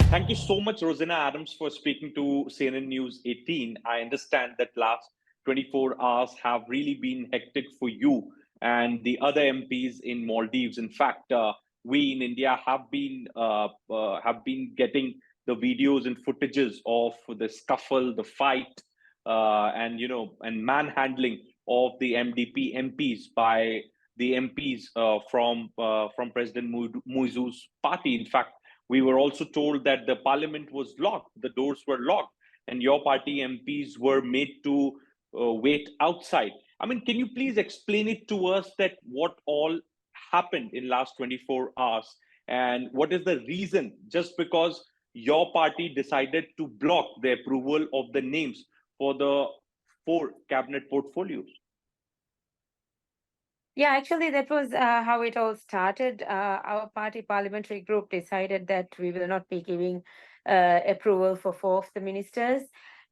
Thank you so much, Rosanna Adams, for speaking to CNN News 18. I understand that last 24 hours have really been hectic for you and the other MPs in Maldives. In fact, we in India have been getting the videos and footages of the scuffle, the fight, and manhandling of the MDP MPs by the MPs from President Muizzu's party. In fact, we were also told that the parliament was locked, the doors were locked, and your party MPs were made to wait outside. I mean, can you please explain it to us that what all happened in last 24 hours and what is the reason just because your party decided to block the approval of the names for the 4 cabinet portfolios? Yeah, actually, that was how it all started. Our party parliamentary group decided that we will not be giving approval for 4 of the ministers.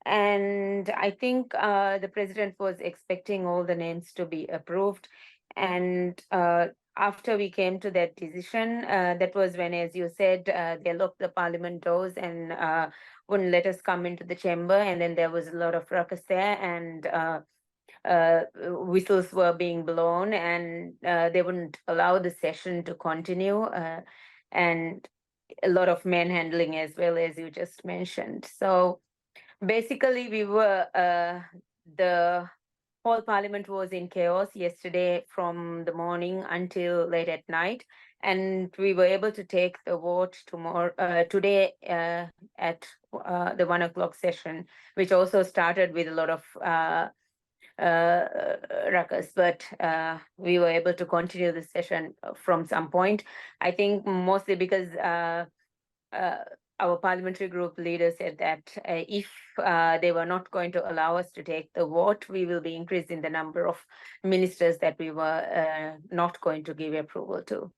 And I think the president was expecting all the names to be approved. And after we came to that decision, that was when, as you said, they locked the parliament doors and wouldn't let us come into the chamber. And then there was a lot of ruckus there, and whistles were being blown, and they wouldn't allow the session to continue, and a lot of manhandling as well, as you just mentioned. So basically, the whole parliament was in chaos yesterday from the morning until late at night, and we were able to take the vote today at the 1 o'clock session, which also started with a lot of ruckus, but we were able to continue the session from some point. I think mostly because our parliamentary group leader said that if they were not going to allow us to take the vote, we will be increasing the number of ministers that we were not going to give approval to.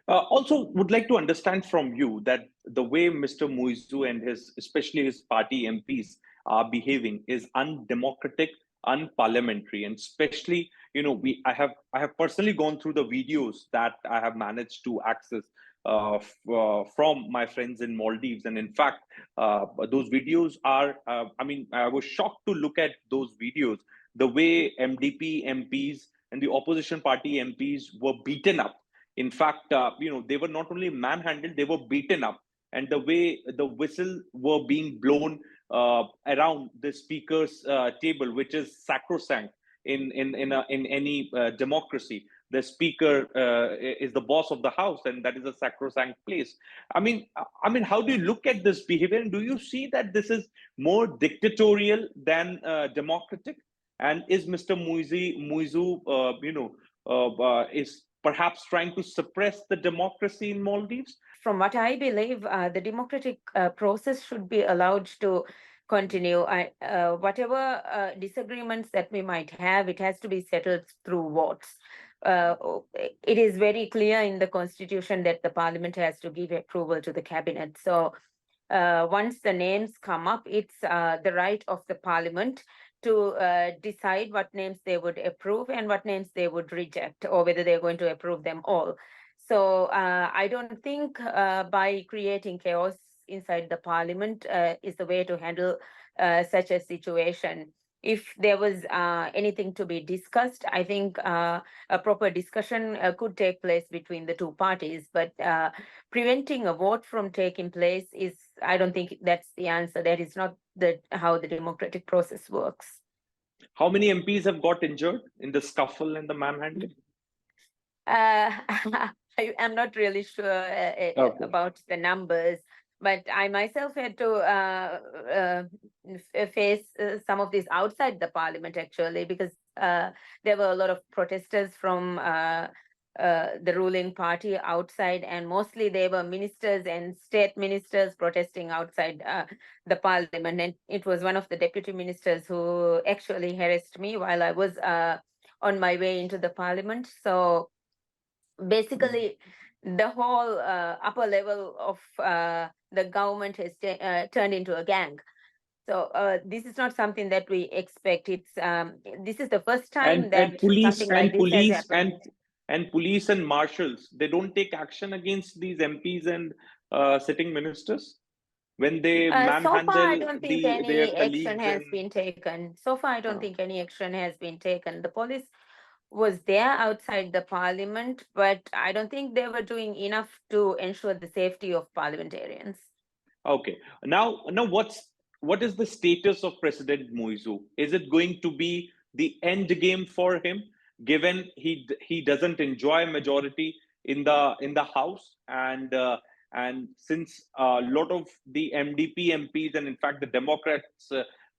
Also, would like to understand from you that the way Mr. Muizzu and especially his party MPs are behaving is undemocratic, unparliamentary, and especially, I have personally gone through the videos that I have managed to access from my friends in Maldives, and in fact, those videos are. I was shocked to look at those videos, the way MDP MPs and the opposition party MPs were beaten up. In fact, they were not only manhandled, they were beaten up. And the way the whistle were being blown around the speaker's table, which is sacrosanct in any democracy. The speaker is the boss of the house, and that is a sacrosanct place. How do you look at this behavior? And do you see that this is more dictatorial than democratic? And is Mr. Muizzu, is perhaps trying to suppress the democracy in Maldives? From what I believe, the democratic process should be allowed to continue. Whatever disagreements that we might have, it has to be settled through votes. It is very clear in the constitution that the parliament has to give approval to the cabinet. So once the names come up, it's the right of the parliament to decide what names they would approve and what names they would reject, or whether they're going to approve them all. So I don't think by creating chaos inside the parliament is the way to handle such a situation. If there was anything to be discussed, I think a proper discussion could take place between the two parties. But preventing a vote from taking place I don't think that's the answer. That is not how the democratic process works. How many MPs have got injured in the scuffle and the manhandling? I'm not really sure about the numbers, but I myself had to face some of this outside the parliament, actually, because there were a lot of protesters from the ruling party outside, and mostly they were ministers and state ministers protesting outside the parliament. And it was one of the deputy ministers who actually harassed me while I was on my way into the parliament. So basically, the whole upper level of the government has turned into a gang. So this is not something that we expect. It's this is the first time that something like this has happened. And police and marshals, they don't take action against these MPs and sitting ministers when they So far, I manhandle don't think their any action colleagues has in. been taken. So far, I don't Uh, think any action has been taken. The police was there outside the parliament, but I don't think they were doing enough to ensure the safety of parliamentarians. Okay. Now, what is the status of President Muizzu? Is it going to be the end game for him, given he doesn't enjoy majority in the House, and since a lot of the MDP MPs and in fact the Democrats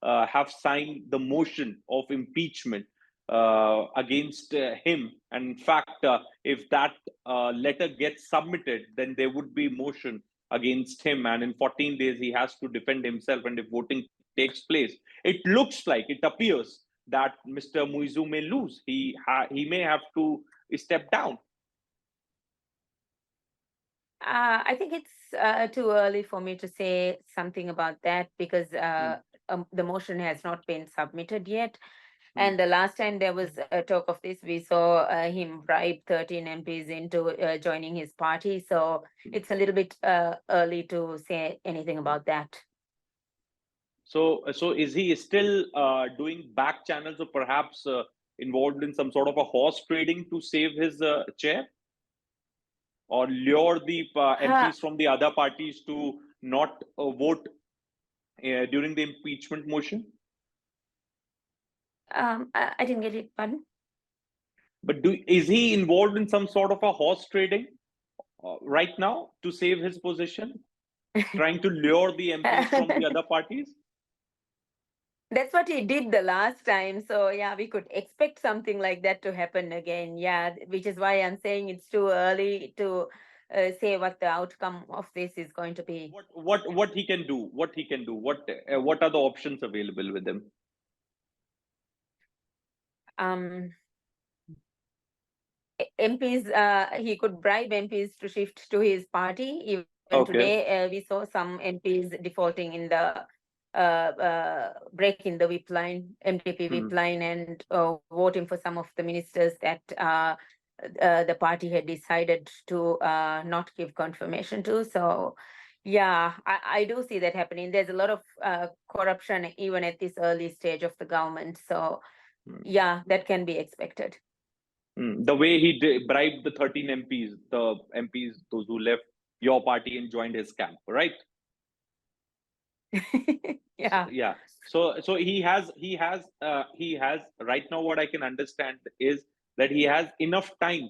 have signed the motion of impeachment against him, and in fact, if that letter gets submitted, then there would be motion against him, and in 14 days he has to defend himself, and if voting takes place, it looks like, it appears that Mr. Muizzu may lose. He may have to step down. I think it's too early for me to say something about that because Hmm. the motion has not been submitted yet. Hmm. And the last time there was a talk of this, we saw him bribe 13 MPs into joining his party. So it's a little bit early to say anything about that. So is he still doing back channels, or perhaps involved in some sort of a horse trading to save his chair, or lure the Huh, MPs from the other parties to not vote during the impeachment motion? I didn't get it, pardon? But is he involved in some sort of a horse trading right now to save his position, trying to lure the MPs from the other parties? That's what he did the last time. So yeah, we could expect something like that to happen again. Yeah, which is why I'm saying it's too early to say what the outcome of this is going to be. What he can do? What he can do? What are the options available with him? Um, MPs, he could bribe MPs to shift to his party. Even Okay. today, we saw some MPs defaulting in the breaking the whip line, MDP whip Hmm. line, and voting for some of the ministers that the party had decided to not give confirmation to. So, yeah, I do see that happening. There's a lot of corruption even at this early stage of the government. So, Hmm. yeah, that can be expected. The way he bribed the 13 MPs, the MPs, those who left your party and joined his camp, right? So, Yeah. yeah. So he has right now. What I can understand is that he has enough time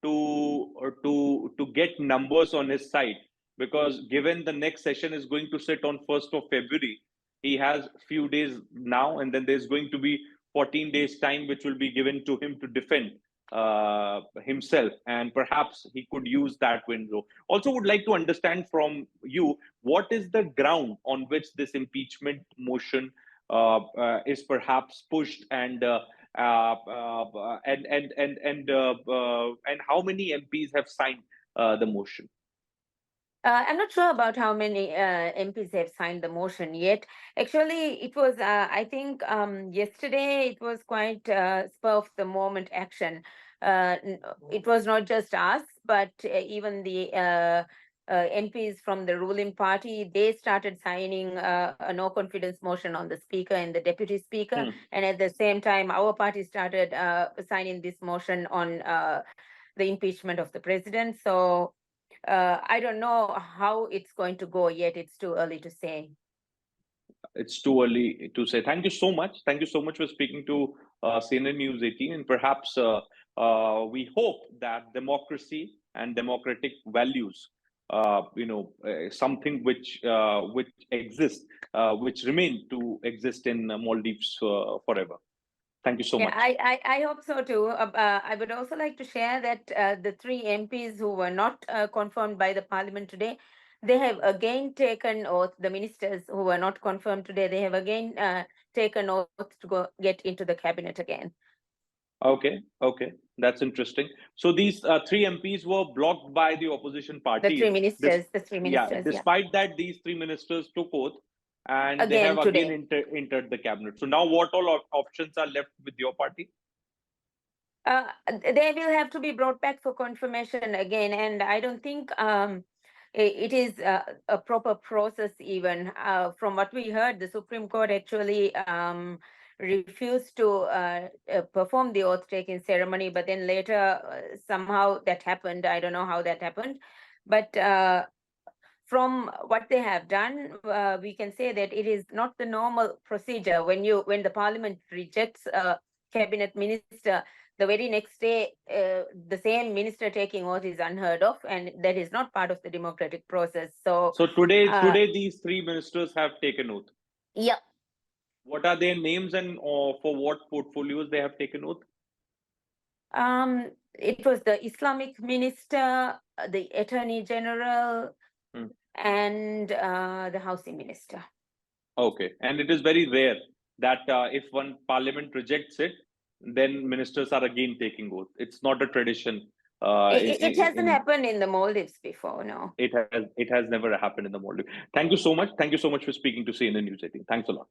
to get numbers on his side, because given the next session is going to sit on 1st of February, he has few days now, and then there's going to be 14 days time which will be given to him to defend himself, and perhaps he could use that window. Also, would like to understand from you, what is the ground on which this impeachment motion is perhaps pushed, and how many MPs have signed the motion? I'm not sure about how many MPs have signed the motion yet. Actually, it was, I think, yesterday it was quite spur of the moment action. It was not just us, but even the MPs from the ruling party, they started signing a no confidence motion on the speaker and the deputy speaker. Hmm. And at the same time, our party started signing this motion on the impeachment of the president. So I don't know how it's going to go yet. It's too early to say. It's too early to say. Thank you so much. Thank you so much for speaking to CNN News 18. And perhaps we hope that democracy and democratic values, something which exists, which remain to exist in Maldives forever. Thank you so Yeah, much. I hope so too. I would also like to share that the three MPs who were not confirmed by the parliament today, they have again taken oath. The ministers who were not confirmed today, they have again taken oath to go get into the cabinet again. Okay, that's interesting. So these three MPs were blocked by the opposition The three parties. This, ministers, the three yeah, ministers, yeah. despite that, these three ministers took oath, and they have Again again today. entered the cabinet. So now, what all options are left with your party? They will have to be brought back for confirmation again, and I don't think it is a proper process even. From what we heard, the Supreme Court actually refused to perform the oath-taking ceremony, but then later somehow that happened. I don't know how that happened, but from what they have done, we can say that it is not the normal procedure. When the Parliament rejects a cabinet minister, the very next day, the same minister taking oath is unheard of, and that is not part of the democratic process. So today these three ministers have taken oath. Yeah. What are their names and for what portfolios they have taken oath? It was the Islamic minister, the Attorney General, and the Housing Minister. Okay, and it is very rare that if one parliament rejects it, then ministers are again taking oath. It's not a tradition. It hasn't happened in the Maldives before, no. It has never happened in the Maldives. Thank you so much. Thank you so much for speaking to CNN News 18. Thanks a lot.